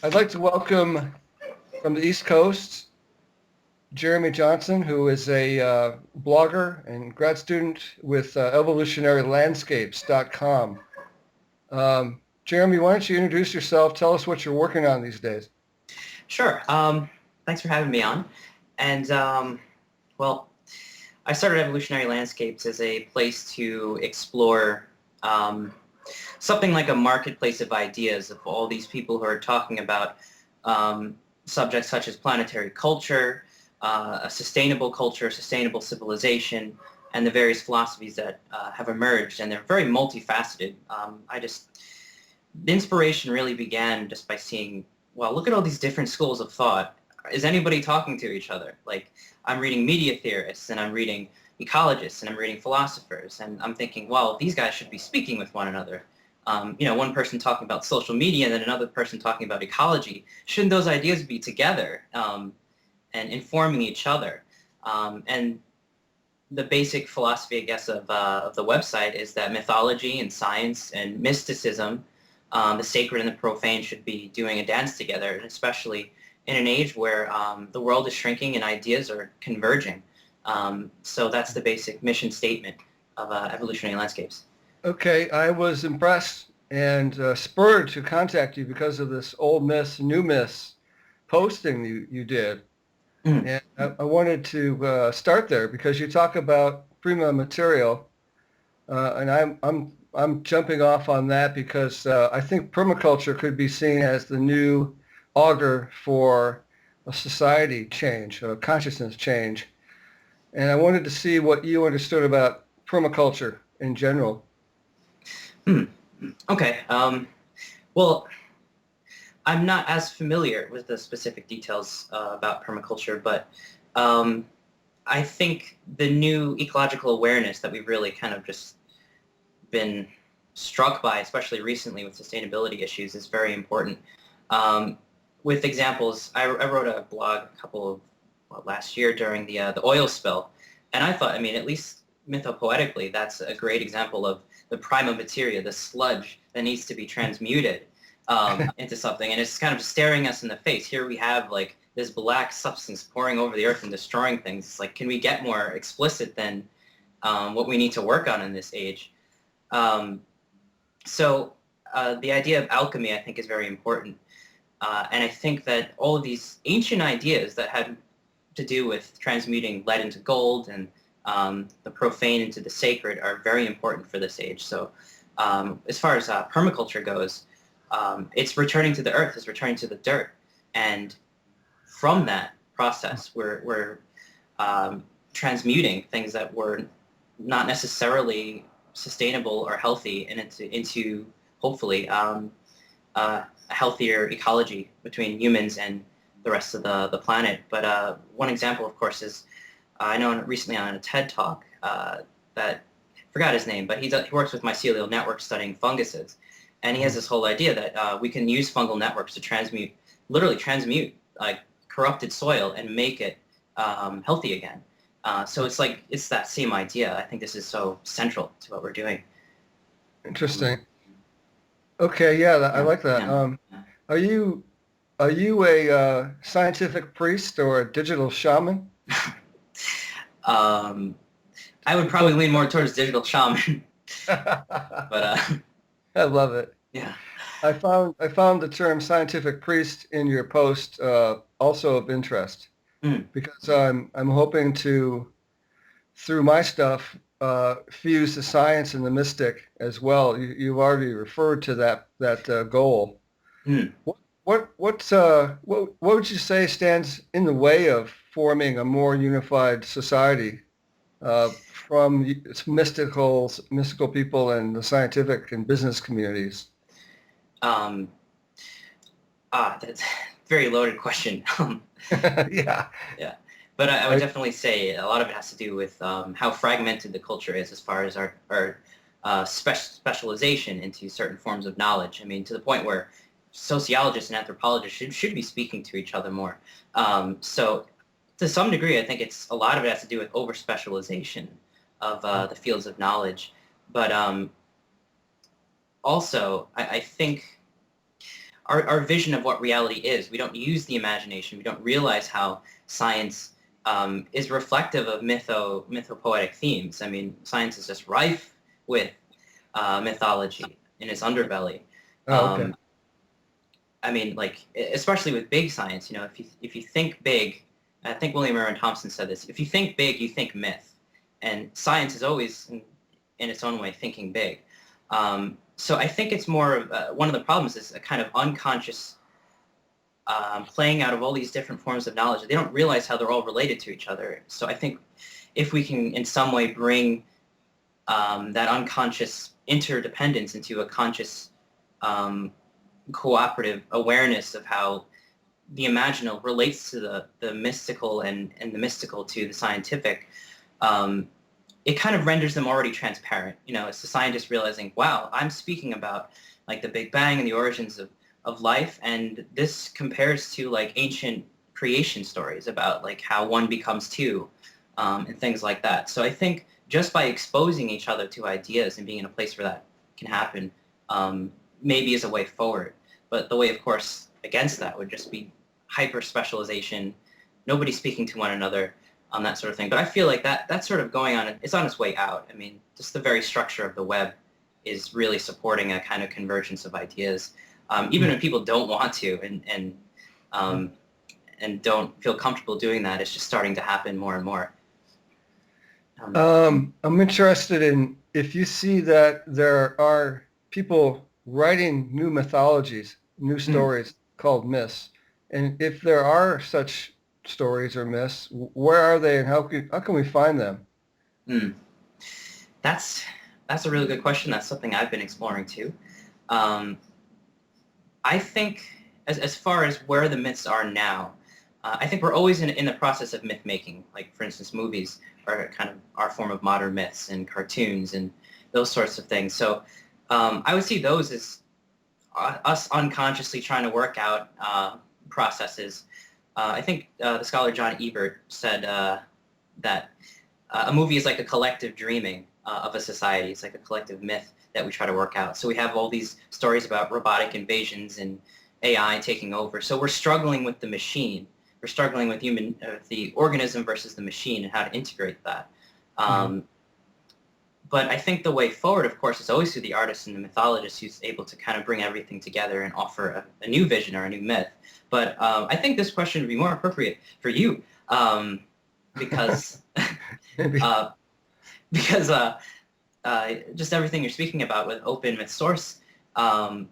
I'd like to welcome from the East Coast, Jeremy Johnson, who is a blogger and grad student with evolutionarylandscapes.com. Jeremy, why don't you introduce yourself? Tell us what you're working on these days. Sure. Thanks for having me on. And, well, I started Evolutionary Landscapes as a place to explore something like a marketplace of ideas of all these people who are talking about subjects such as planetary culture, a sustainable civilization, and the various philosophies that have emerged. And they're very multifaceted. The inspiration really began just by seeing, well, look at all these different schools of thought. Is anybody talking to each other? Like, I'm reading media theorists, and I'm reading ecologists, and I'm reading philosophers, and I'm thinking, well, these guys should be speaking with one another. One person talking about social media and then another person talking about ecology. Shouldn't those ideas be together and informing each other? And the basic philosophy, I guess, of the website is that mythology and science and mysticism, the sacred and the profane, should be doing a dance together, and especially in an age where the world is shrinking and ideas are converging. So that's the basic mission statement of Evolutionary Landscapes. Okay, I was impressed and spurred to contact you because of this old myths, new myths posting you did. Mm. And I wanted to start there because you talk about prima material, and I'm jumping off on that because I think permaculture could be seen as the new augur for a society change, a consciousness change. And I wanted to see what you understood about permaculture in general. Okay. Well, I'm not as familiar with the specific details about permaculture, but I think the new ecological awareness that we've really kind of just been struck by, especially recently with sustainability issues, is very important. With examples, I wrote a blog last year during the oil spill, and I thought, at least mythopoetically, that's a great example of the prima materia, the sludge that needs to be transmuted into something, and it's kind of staring us in the face. Here we have like this black substance pouring over the earth and destroying things. It's like, can we get more explicit than what we need to work on in this age? So the idea of alchemy, I think, is very important. And I think that all of these ancient ideas that had to do with transmuting lead into gold and the profane into the sacred are very important for this age. So as far as permaculture goes, it's returning to the earth, it's returning to the dirt. And from that process, we're transmuting things that were not necessarily sustainable or healthy and into hopefully a healthier ecology between humans and the rest of the planet. But one example, of course, is I know recently on a TED Talk that I forgot his name, but he works with mycelial networks studying funguses, and he has this whole idea that we can use fungal networks to literally transmute like corrupted soil and make it healthy again. So it's that same idea. I think this is so central to what we're doing. Interesting. Okay, yeah, I like that. Yeah. Are you a scientific priest or a digital shaman? I would probably lean more towards digital shaman, but I love it. yeah. I found the term scientific priest in your post also of interest Mm. because I'm hoping to, through my stuff, fuse the science and the mystic as well. You've already referred to that goal. Mm. What would you say stands in the way of forming a more unified society from mystical people and the scientific and business communities? Um, that's a very loaded question. Yeah. Yeah. But I would definitely say a lot of it has to do with how fragmented the culture is as far as our specialization into certain forms of knowledge. To the point where sociologists and anthropologists should be speaking to each other more. So to some degree, I think a lot of it has to do with over-specialization of the fields of knowledge. But also, I think our vision of what reality is. We don't use the imagination. We don't realize how science is reflective of mythopoetic themes. I mean, science is just rife with mythology in its underbelly. Oh, okay. I mean, like, especially with big science, if you think big, I think William Aaron Thompson said this, if you think big, you think myth. And science is always, in its own way, thinking big. So I think it's more of, one of the problems is a kind of unconscious playing out of all these different forms of knowledge. They don't realize how they're all related to each other. So I think if we can, in some way, bring that unconscious interdependence into a conscious cooperative awareness of how the imaginal relates to the mystical and the mystical to the scientific, it kind of renders them already transparent. It's the scientist realizing, wow, I'm speaking about like the Big Bang and the origins of life, and this compares to like ancient creation stories about like how one becomes two, and things like that. So I think just by exposing each other to ideas and being in a place where that can happen, maybe is a way forward. But the way, of course, against that would just be hyper-specialization, nobody speaking to one another, that sort of thing. But I feel like that's sort of going on, it's on its way out. I mean, just the very structure of the web is really supporting a kind of convergence of ideas, even when people don't want to and don't feel comfortable doing that. It's just starting to happen more and more. I'm interested in if you see that there are people writing new mythologies, new stories called myths, and if there are such stories or myths, where are they and how can we find them? That's a really good question. That's something I've been exploring too. I think as far as where the myths are now, I think we're always in the process of myth making. Like, for instance, movies are kind of our form of modern myths, and cartoons and those sorts of things. So I would see those as us unconsciously trying to work out processes. I think the scholar John Ebert said that a movie is like a collective dreaming of a society. It's like a collective myth that we try to work out. So we have all these stories about robotic invasions and AI taking over. So we're struggling with the machine. We're struggling with the organism versus the machine and how to integrate that. But I think the way forward, of course, is always through the artist and the mythologist who's able to kind of bring everything together and offer a new vision or a new myth. But I think this question would be more appropriate for you because just everything you're speaking about with open myth source and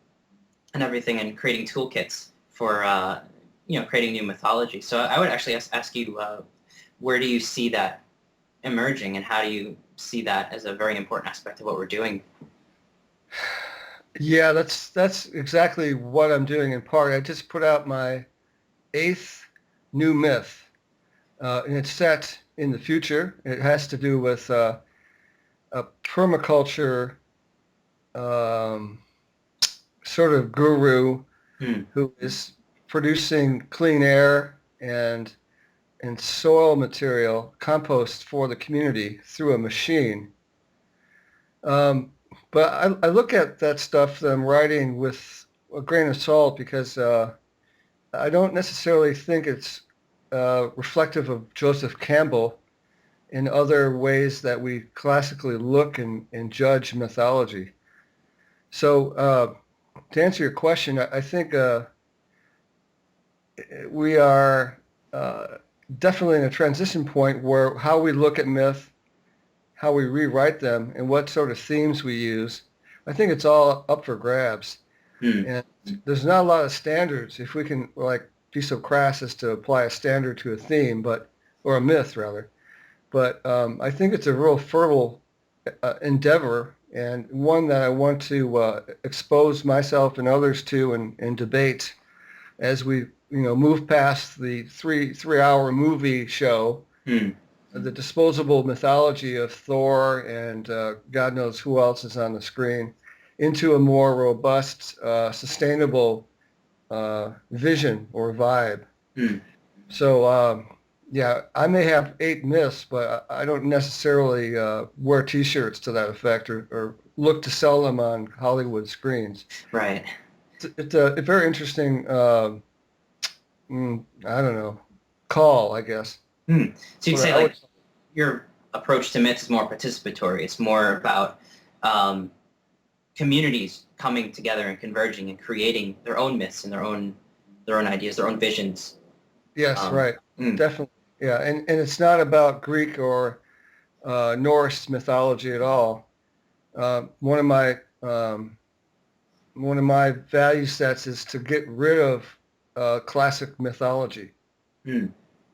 everything, and creating toolkits for creating new mythology. So I would actually ask you, where do you see that emerging, and how do you see that as a very important aspect of what we're doing? Yeah, that's exactly what I'm doing in part. I just put out my 8th new myth, and it's set in the future. It has to do with a permaculture sort of guru who is producing clean air and soil material, compost for the community through a machine. But I look at that stuff that I'm writing with a grain of salt because I don't necessarily think it's reflective of Joseph Campbell in other ways that we classically look and judge mythology. So to answer your question, I think we are definitely in a transition point where how we look at myth, how we rewrite them, and what sort of themes we use, I think it's all up for grabs. And there's not a lot of standards, if we can be so crass as to apply a standard to a theme, or a myth rather. But I think it's a real fertile endeavor, and one that I want to expose myself and others to and debate as we move past the three-hour movie show, the disposable mythology of Thor and God knows who else is on the screen, into a more robust, sustainable vision or vibe. So, yeah, I may have 8 myths, but I don't necessarily wear T-shirts to that effect or look to sell them on Hollywood screens. Right. It's a very interesting, I don't know, call, I guess. So you'd What say I would, like your approach to myths is more participatory. It's more about um, communities coming together and converging and creating their own myths and their own ideas, their own visions. yes, Um, right, mm, definitely, yeah, and it's not about Greek or Norse mythology at all. Uh, one of my um, one of my value sets is to get rid of classic mythology, mm,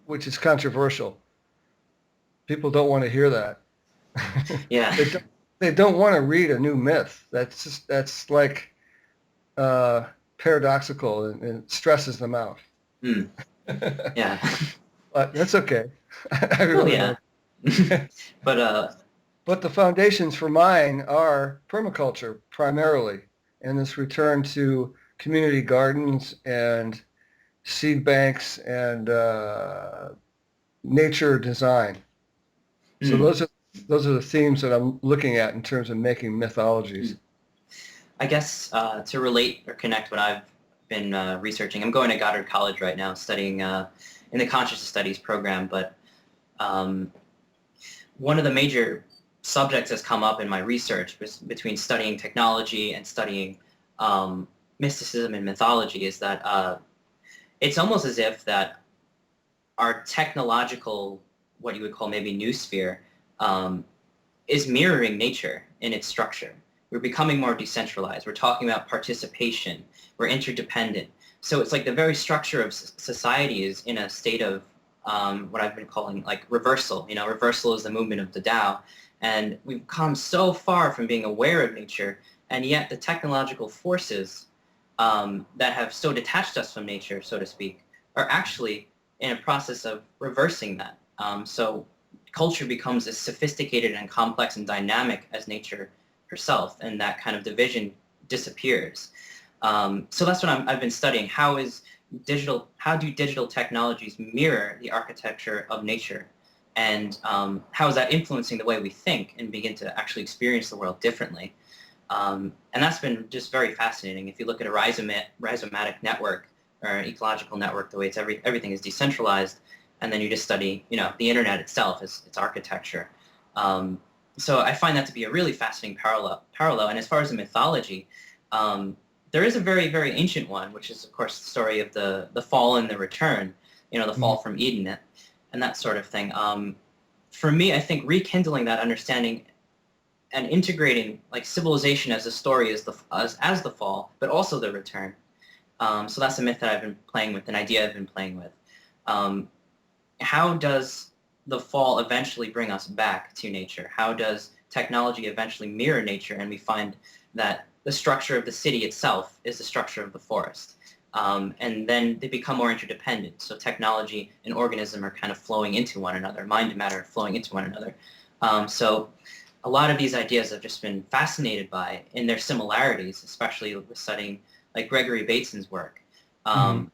which is controversial. People don't want to hear that. yeah. They don't, they don't want to read a new myth. That's like uh, paradoxical and stresses them out. Mm, yeah. But that's okay. I Well, really yeah. like it. But But the foundations for mine are permaculture primarily, and this return to community gardens and seed banks and nature design. So mm, those are the themes that I'm looking at in terms of making mythologies. mm. I guess to relate or connect what I've been researching, I'm going to Goddard College right now, studying in the consciousness studies program. But um, one of the major subjects that's come up in my research between studying technology and studying mysticism and mythology is that it's almost as if that our technological, what you would call maybe new sphere, um, is mirroring nature in its structure. We're becoming more decentralized. We're talking about participation. We're interdependent. So it's like the very structure of society is in a state of what I've been calling like reversal. You know, reversal is the movement of the Tao. And we've come so far from being aware of nature, and yet the technological forces that have so detached us from nature, so to speak, are actually in a process of reversing that. So culture becomes as sophisticated and complex and dynamic as nature herself, and that kind of division disappears. So that's what I've been studying. How do digital technologies mirror the architecture of nature? And how is that influencing the way we think and begin to actually experience the world differently? And that's been just very fascinating. If you look at a rhizomatic network or an ecological network, the way everything is decentralized, and then you just study, the internet itself, its architecture. So I find that to be a really fascinating parallel. And as far as the mythology, there is a very, very ancient one, which is, of course, the story of the fall and the return, the Mhm. fall from Eden and that sort of thing. For me, I think rekindling that understanding and integrating like civilization as a story as the fall, but also the return. So that's a myth that I've been playing with, an idea I've been playing with. Um, how does the fall eventually bring us back to nature? How does technology eventually mirror nature, and we find that the structure of the city itself is the structure of the forest? And then they become more interdependent. So technology and organism are kind of flowing into one another, mind and matter flowing into one another. So a lot of these ideas I've just been fascinated by in their similarities, especially with studying like Gregory Bateson's work. Mhm.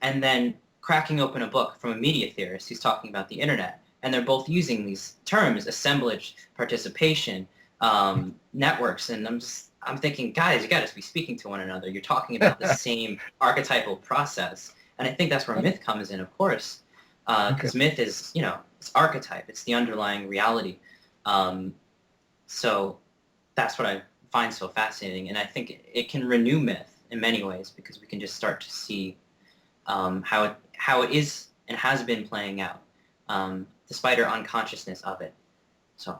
And then cracking open a book from a media theorist who's talking about the internet. And they're both using these terms, assemblage, participation, networks. And I'm thinking, guys, you got to be speaking to one another. You're talking about the same archetypal process. And I think that's where myth comes in, of course, Okay. because myth is, it's archetype. It's the underlying reality. Um, so that's what I find so fascinating. And I think it can renew myth in many ways because we can just start to see how it is and has been playing out, despite our unconsciousness of it. So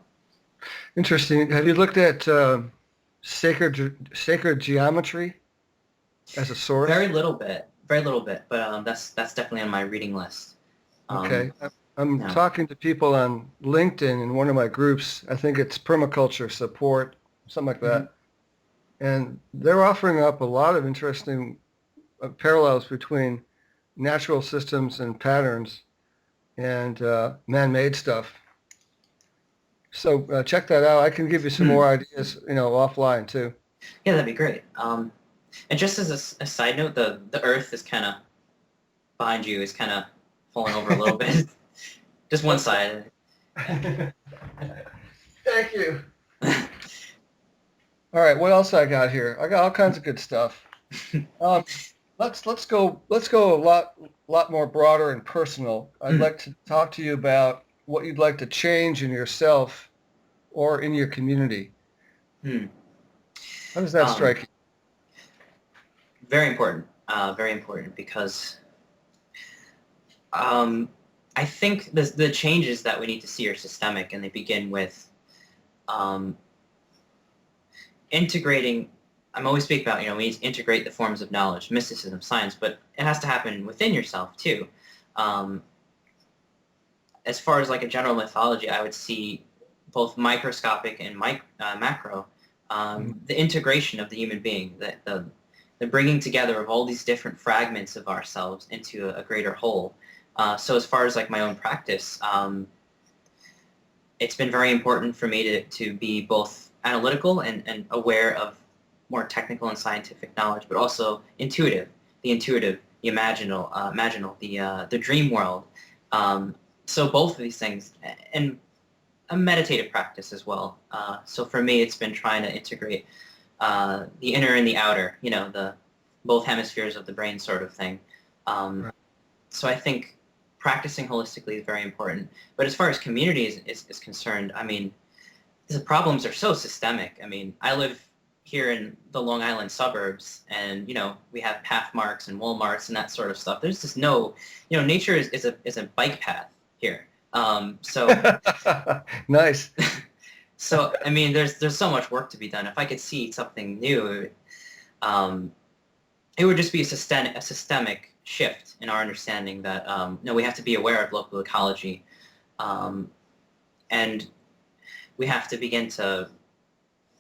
Interesting. Have you looked at sacred geometry as a source? very little bit, but that's definitely on my reading list. Um, Okay. I'm yeah. talking to people on LinkedIn in one of my groups. I think it's permaculture support, something like Hmm. that. And they're offering up a lot of interesting parallels between natural systems and patterns and man-made stuff. So check that out. I can give you some Hmm. more ideas, offline too. Yeah, that'd be great. And just as a side note, the Earth is kind of behind you is kind of falling over a little bit. Just one Okay. side. Yeah. Thank you. All right, what else I got here? I got all kinds of good stuff. Um, let's go a lot more broader and personal. I'd Mm, like to talk to you about what you'd like to change in yourself or in your community. mm. How does that Um, strike you? very important because um, I think the changes that we need to see are systemic, and they begin with um, integrating. I'm always speaking about, we need to integrate the forms of knowledge, mysticism, science, but it has to happen within yourself too. Um, as far as like a general mythology, I would see both microscopic and macro, Mm. the integration of the human being, the bringing together of all these different fragments of ourselves into a greater whole. So as far as like my own practice, it's been very important for me to be both analytical and aware of more technical and scientific knowledge, but also intuitive, the imaginal, the dream world. So both of these things, and a meditative practice as well. So for me, it's been trying to integrate the inner and the outer, the both hemispheres of the brain sort of thing. Um, Right. so I think practicing holistically is very important. But as far as community is concerned, I mean, the problems are so systemic. I mean, I live here in the Long Island suburbs, and we have Pathmarks and Walmarts and that sort of stuff. There's just no, nature is a bike path here. So Nice. so I mean, there's so much work to be done. If I could see something new, um, it would just be a systemic shift in our understanding that we have to be aware of local ecology, um, and we have to begin to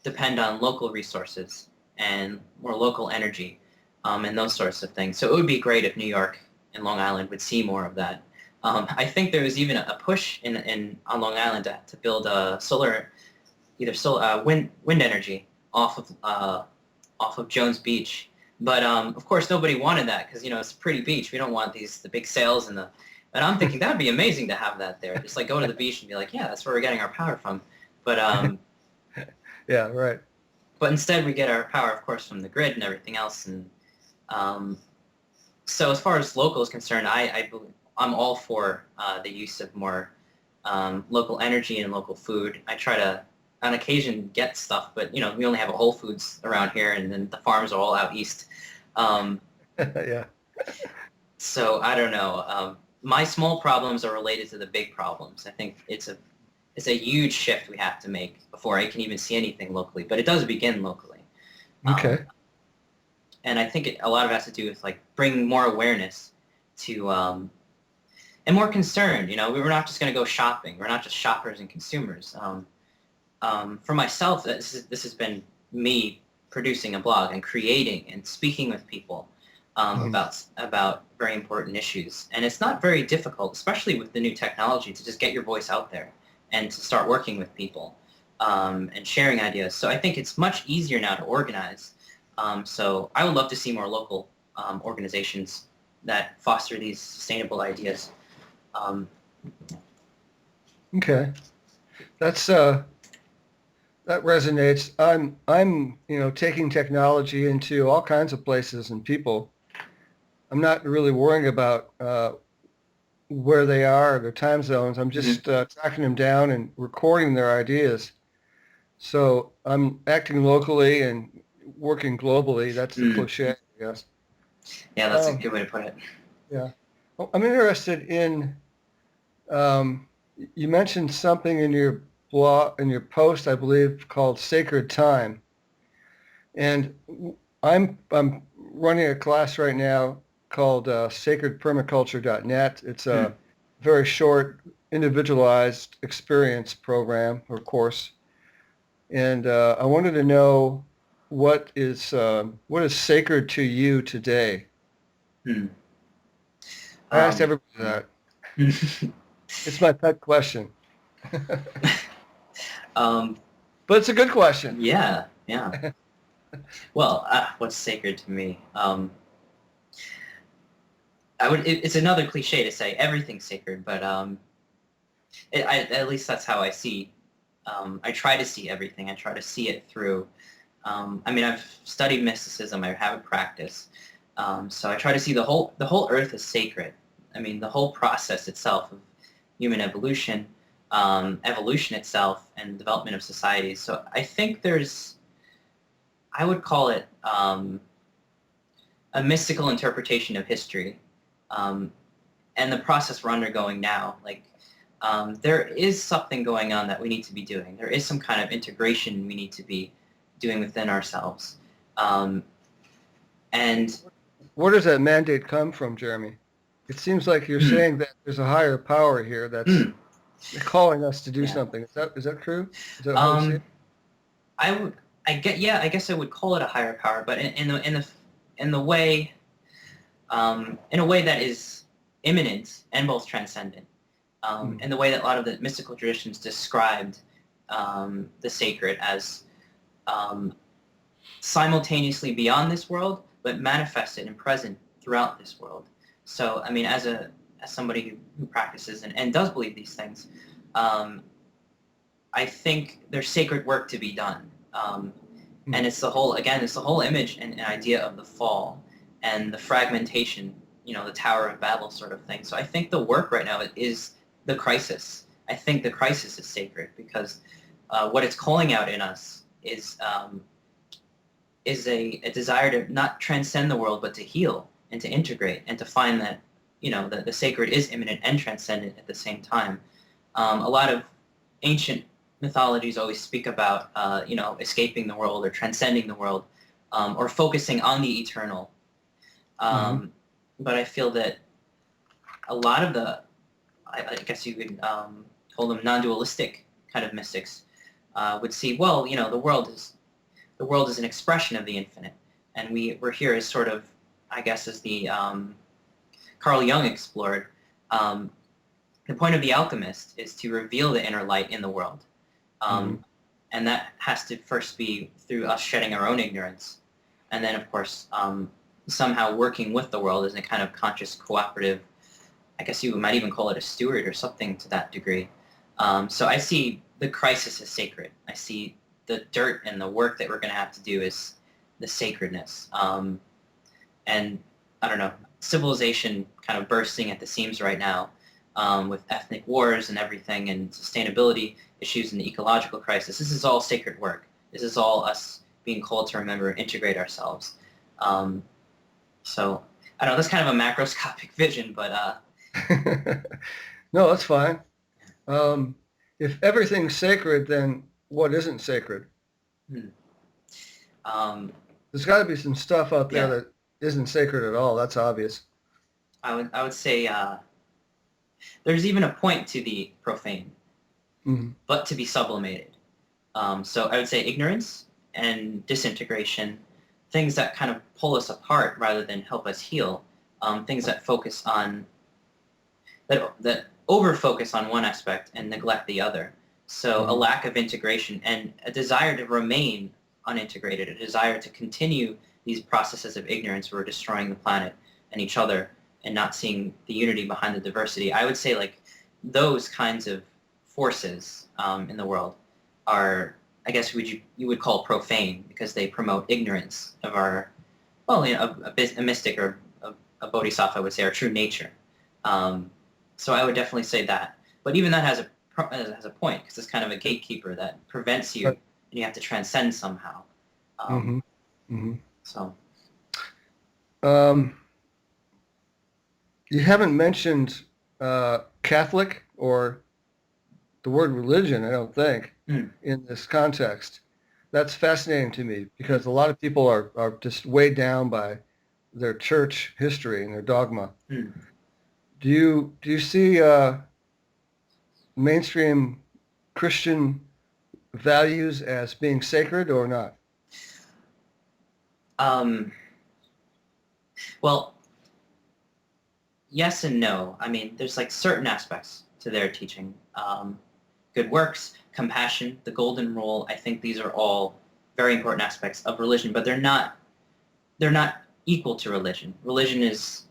depend on local resources and more local energy, and those sorts of things. So it would be great if New York and Long Island would see more of that. I think there was even a push on Long Island to build a wind energy off of Jones Beach. But of course, nobody wanted that because it's a pretty beach. We don't want the big sails and the. But I'm thinking that would be amazing to have that there. Just like go to the beach and be like, yeah, that's where we're getting our power from. But Yeah, right. but instead we get our power, of course, from the grid and everything else. And um, so as far as local is concerned, I'm all for the use of more local energy and local food. I try to, on occasion, get stuff, but we only have a Whole Foods around here, and then the farms are all out east. Um, Yeah. so I don't know. My small problems are related to the big problems. I think it's a huge shift we have to make before I can even see anything locally, but it does begin locally. Um, Okay. and I think a lot of it has to do with like bringing more awareness to and more concern. We're not just going to go shopping. We're not just shoppers and consumers. For myself, this has been me producing a blog and creating and speaking with people Mhm. about very important issues. And it's not very difficult, especially with the new technology, to just get your voice out there and to start working with people and sharing ideas. So I think it's much easier now to organize. So I would love to see more local organizations that foster these sustainable ideas. Um, Okay. That's that resonates. I'm taking technology into all kinds of places and people. I'm not really worrying about where they are, their time zones. I'm mhm, just tracking them down and recording their ideas. So I'm acting locally and working globally. That's the mm. cliche, I guess. Yeah, that's a Um, good way to put it. yeah. Well, I'm interested in, um, you mentioned something in your blog, in your post, I believe, called Sacred Time. And I'm running a class right now called sacredpermaculture.net. It's Mm. a very short, individualized experience program or course. And I wanted to know what is sacred to you today? Mm. I asked Um, everybody that. It's my pet question, but um, it's a good question. yeah, yeah. Well, what's sacred to me? It's another cliche to say everything's sacred, but at least that's how I see. I try to see everything. I try to see it through I mean, I've studied mysticism. I have a practice. So I try to see the whole earth as sacred. I mean, the whole process itself of human evolution, evolution itself, and development of societies. So I think I would call it a mystical interpretation of history, and the process we're undergoing now. Like, there is something going on that we need to be doing. There is some kind of integration we need to be doing within ourselves. And Where does that mandate come from, Jeremy? It seems like you're saying that there's a higher power here that's calling us to do yeah. something. Is that true? Is that how you see it? I guess I would call it a higher power, but in the way, in a way that is immanent and both transcendent. In the way that a lot of the mystical traditions described the sacred as simultaneously beyond this world, but manifested and present throughout this world. So, I mean, as somebody who practices and does believe these things, I think there's sacred work to be done. And it's the whole image and idea of the fall and the fragmentation, the Tower of Babel sort of thing. So I think the work right now is the crisis. I think the crisis is sacred because what it's calling out in us is a desire to not transcend the world, but to heal and to integrate and to find that, the sacred is immanent and transcendent at the same time. A lot of ancient mythologies always speak about, escaping the world or transcending the world, or focusing on the eternal. But I feel that a lot of I guess you could call them non-dualistic kind of mystics, would see, well, the world is an expression of the infinite, and we're here as sort of, I guess, as the Carl Jung explored. The point of the alchemist is to reveal the inner light in the world. And that has to first be through us shedding our own ignorance. And then, of course, somehow working with the world as a kind of conscious, cooperative, I guess you might even call it a steward or something to that degree. So I see the crisis as sacred. I see the dirt and the work that we're going to have to do is the sacredness. And I don't know, civilization kind of bursting at the seams right now, with ethnic wars and everything, and sustainability issues and the ecological crisis. This is all sacred work. This is all us being called to remember and integrate ourselves. So I don't know, that's kind of a macroscopic vision, but No, that's fine. If everything's sacred, then what isn't sacred? There's got to be some stuff out there that isn't sacred at all. That's obvious. I would say there's even a point to the profane, but to be sublimated. So I would say ignorance and disintegration, things that kind of pull us apart rather than help us heal, things that focus on, that over-focus on one aspect and neglect the other. So a lack of integration and a desire to remain unintegrated, a desire to continue these processes of ignorance where we're destroying the planet and each other and not seeing the unity behind the diversity. I would say like those kinds of forces in the world are, I guess you would call profane because they promote ignorance of our, well, a mystic or a bodhisattva would say our true nature. So I would definitely say that. But even that has a point because it's kind of a gatekeeper that prevents you, and you have to transcend somehow. So. You haven't mentioned Catholic or the word religion, I don't think, in this context. That's fascinating to me because a lot of people are just weighed down by their church history and their dogma. Do you see mainstream Christian values as being sacred or not? Well, yes and no. I mean, there's like certain aspects to their teaching. Good works, compassion, the golden rule. I think these are all very important aspects of religion, but they're not equal to religion. Religion is,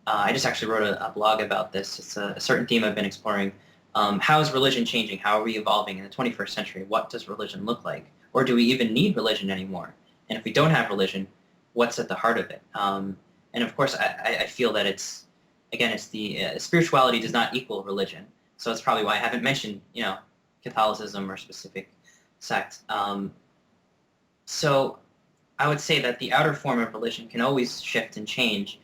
I just actually wrote a blog about this. It's a certain theme I've been exploring. How is religion changing? How are we evolving in the 21st century? What does religion look like? Or do we even need religion anymore? And if we don't have religion, what's at the heart of it? And of course, I feel that it's the spirituality does not equal religion. So that's probably why I haven't mentioned, Catholicism or specific sect. So I would say that the outer form of religion can always shift and change,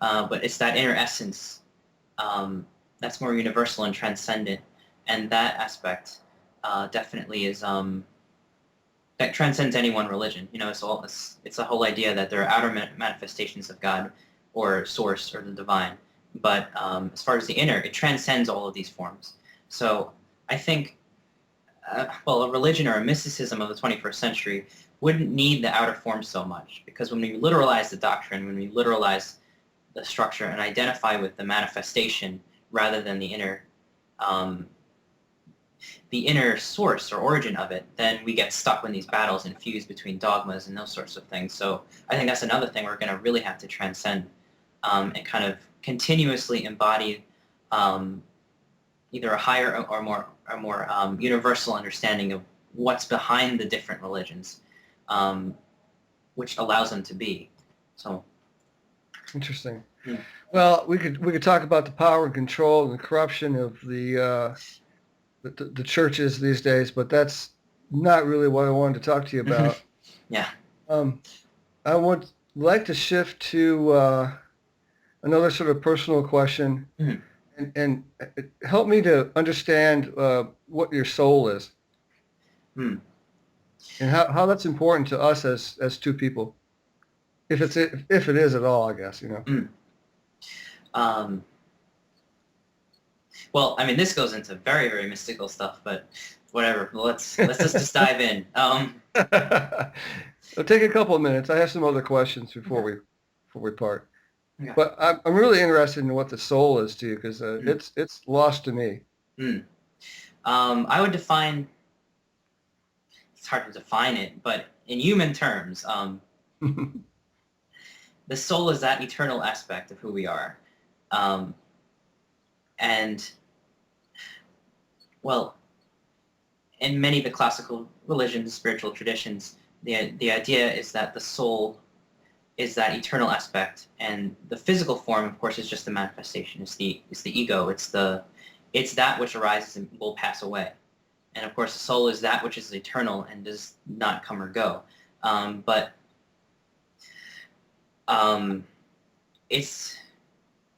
but it's that inner essence that's more universal and transcendent, and that aspect definitely is that transcends any one religion. It's the whole idea that there are outer manifestations of God or Source or the divine, but as far as the inner, it transcends all of these forms. So I think, a religion or a mysticism of the 21st century wouldn't need the outer form so much, because when we literalize the doctrine, when we literalize the structure and identify with the manifestation rather than the inner source or origin of it, then we get stuck in these battles and fuse between dogmas and those sorts of things. So I think that's another thing we're going to really have to transcend and kind of continuously embody either a higher or more universal understanding of what's behind the different religions, which allows them to be. So Interesting. Hmm. Well, we could talk about the power and control and the corruption of the churches these days, but that's not really what I wanted to talk to you about. Yeah. I would like to shift to another sort of personal question, and help me to understand what your soul is, Hmm. and how that's important to us as two people, if it is at all, I guess, Well, I mean, this goes into very, very mystical stuff, but whatever. Let's just dive in. It'll take a couple of minutes. I have some other questions before we part. Okay. But I'm really interested in what the soul is to you, because it's lost to me. I would define. It's hard to define it, but in human terms, the soul is that eternal aspect of who we are, and well, in many of the classical religions, spiritual traditions, the idea is that the soul is that eternal aspect, and the physical form, of course, is just the manifestation. It's the ego. It's that which arises and will pass away. And of course, the soul is that which is eternal and does not come or go. It's,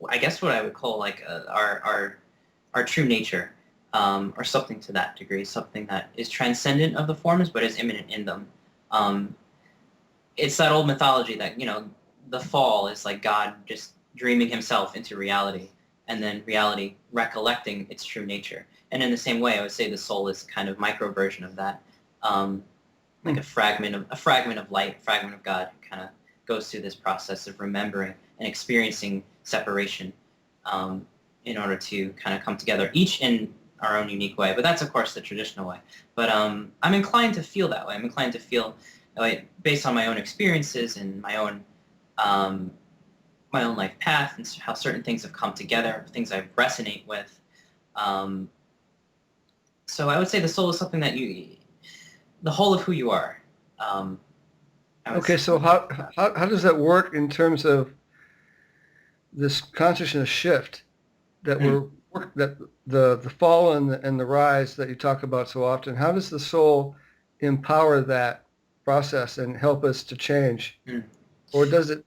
I guess, what I would call like our true nature, or something to that degree, something that is transcendent of the forms but is immanent in them. It's that old mythology that, the fall is like God just dreaming himself into reality, and then reality recollecting its true nature. And in the same way, I would say the soul is kind of micro version of that, like a fragment of light, fragment of God, who kind of goes through this process of remembering and experiencing separation in order to kind of come together, each in our own unique way. But that's, of course, the traditional way. But I'm inclined to feel that way. I'm inclined to feel, based on my own experiences and my own life path and how certain things have come together, things I resonate with. So I would say the soul is something that the whole of who you are. Okay, so how does that work in terms of this consciousness shift that that the fall and the rise that you talk about so often? How does the soul empower that process and help us to change? Or does it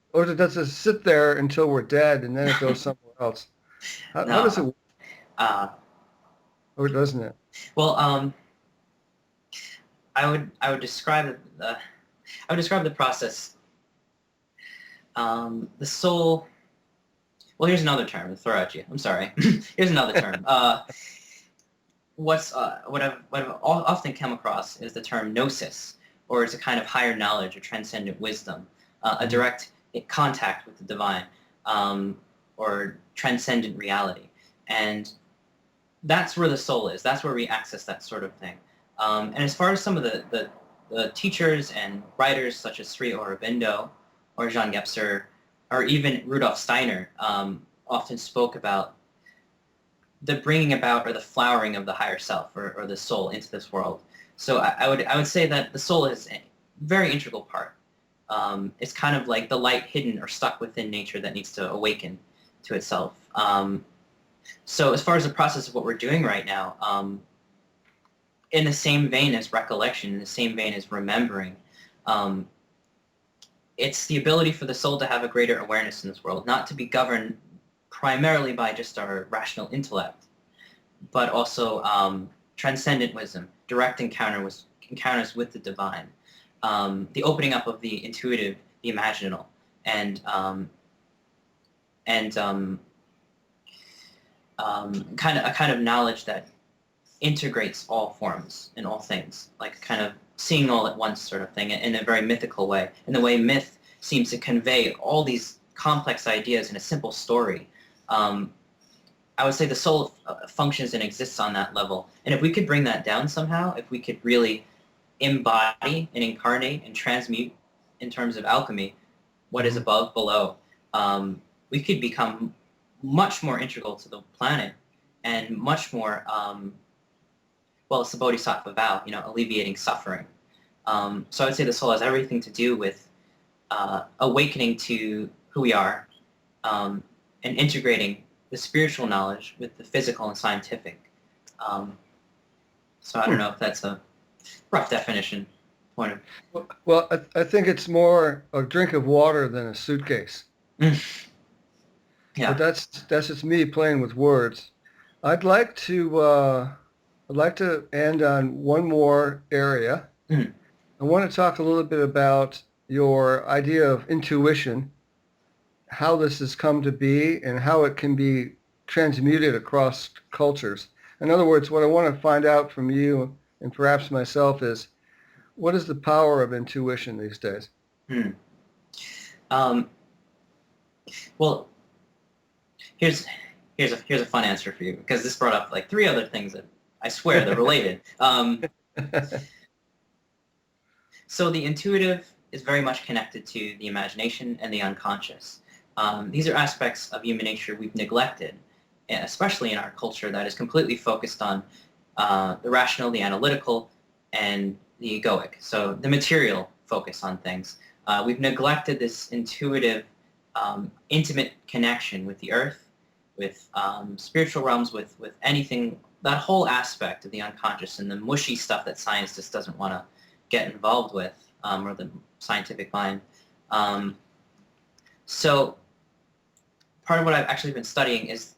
sit there until we're dead and then it goes somewhere else? How does it work? Or doesn't it? Well, I would describe the process. The soul. Well, here's another term to throw at you. I'm sorry. Here's another term. What I've often come across is the term gnosis, or it's a kind of higher knowledge or transcendent wisdom, a direct contact with the divine, or transcendent reality. And that's where the soul is. That's where we access that sort of thing. And as far as some of the teachers and writers such as Sri Aurobindo or Jean Gebser or even Rudolf Steiner often spoke about the bringing about or the flowering of the higher self or the soul into this world. So I would say that the soul is a very integral part. It's kind of like the light hidden or stuck within nature that needs to awaken to itself. So as far as the process of what we're doing right now, in the same vein as recollection, in the same vein as remembering, it's the ability for the soul to have a greater awareness in this world, not to be governed primarily by just our rational intellect, but also transcendent wisdom, direct encounters with the divine, the opening up of the intuitive, the imaginal, and a kind of knowledge that integrates all forms and all things, like kind of seeing all at once sort of thing in a very mythical way, in the way myth seems to convey all these complex ideas in a simple story. I would say the soul functions and exists on that level. And if we could bring that down somehow, if we could really embody and incarnate and transmute in terms of alchemy what is above, below, we could become much more integral to the planet and much more, well, it's the Bodhisattva vow, alleviating suffering. So I would say the soul has everything to do with awakening to who we are and integrating the spiritual knowledge with the physical and scientific. So I don't know if that's a rough definition. Point of. Well, I think it's more a drink of water than a suitcase. Yeah. But that's just me playing with words. I'd like to end on one more area. Mm. I want to talk a little bit about your idea of intuition, how this has come to be, and how it can be transmuted across cultures. In other words, what I want to find out from you and perhaps myself is, what is the power of intuition these days? Well, here's a fun answer for you, because this brought up like 3 other things that I swear they're related. So the intuitive is very much connected to the imagination and the unconscious. These are aspects of human nature we've neglected, especially in our culture that is completely focused on the rational, the analytical, and the egoic. So the material focus on things. We've neglected this intuitive, intimate connection with the earth, with spiritual realms, with anything, that whole aspect of the unconscious and the mushy stuff that science just doesn't want to get involved with, or the scientific mind. So part of what I've actually been studying is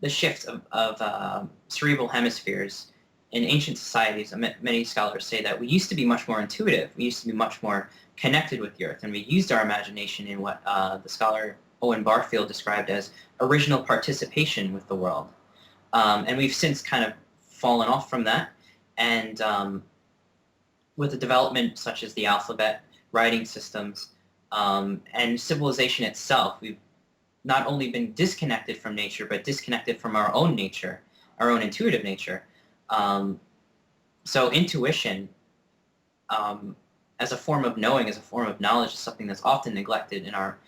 the shift of cerebral hemispheres in ancient societies. Many scholars say that we used to be much more intuitive. We used to be much more connected with the earth, and we used our imagination in what the scholar Owen Barfield described as original participation with the world. And we've since kind of fallen off from that, and with the development such as the alphabet, writing systems, and civilization itself, we've not only been disconnected from nature, but disconnected from our own nature, our own intuitive nature. So intuition, as a form of knowing, as a form of knowledge, is something that's often neglected in our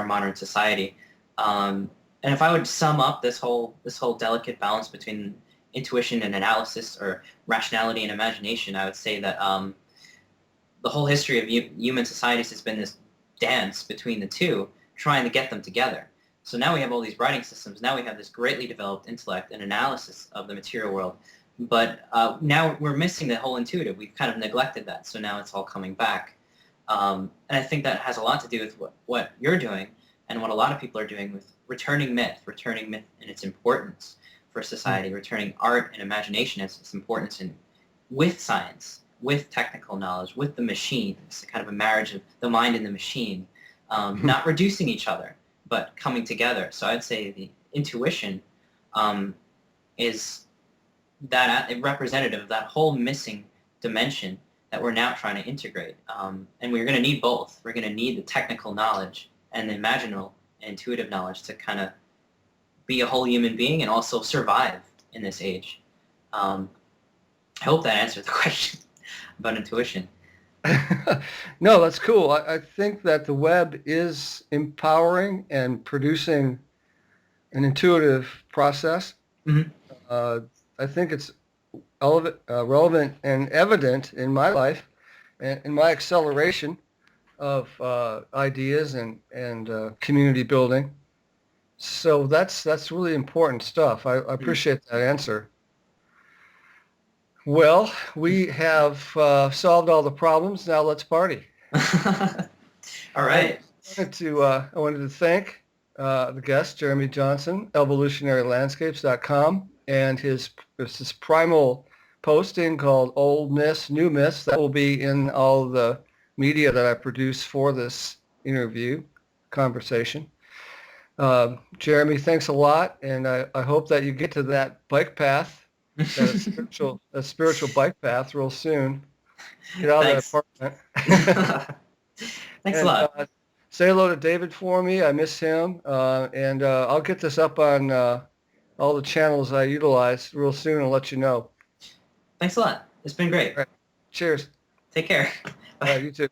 modern society. And if I would sum up this whole delicate balance between intuition and analysis, or rationality and imagination, I would say that the whole history of human societies has been this dance between the two, trying to get them together. So now we have all these writing systems. Now we have this greatly developed intellect and analysis of the material world. But now we're missing the whole intuitive. We've kind of neglected that. So now it's all coming back. And I think that has a lot to do with what you're doing and what a lot of people are doing with returning myth and its importance for society, returning art and imagination as its importance with science, with technical knowledge, with the machine. It's kind of a marriage of the mind and the machine, not reducing each other, but coming together. So I'd say the intuition is that representative of that whole missing dimension that we're now trying to integrate. And we're going to need both. We're going to need the technical knowledge and the imaginal and intuitive knowledge to kind of be a whole human being and also survive in this age. I hope that answered the question about intuition. No, that's cool. I think that the web is empowering and producing an intuitive process. Mm-hmm. I think it's relevant and evident in my life and in my acceleration of ideas and community building. So that's really important stuff. I appreciate that answer. Well, we have solved all the problems. Now let's party. All right. I wanted to thank the guest, Jeremy Johnson, evolutionarylandscapes.com, and his primal posting called Old Myths, New Myths. That will be in all the media that I produce for this interview conversation. Jeremy, thanks a lot, and I hope that you get to that bike path, that spiritual bike path real soon. Get out Thanks. of that apartment. Thanks a lot. Say hello to David for me. I miss him. And I'll get this up on all the channels I utilize real soon and let you know. Thanks a lot. It's been great. All right. Cheers. Take care. All right, you too.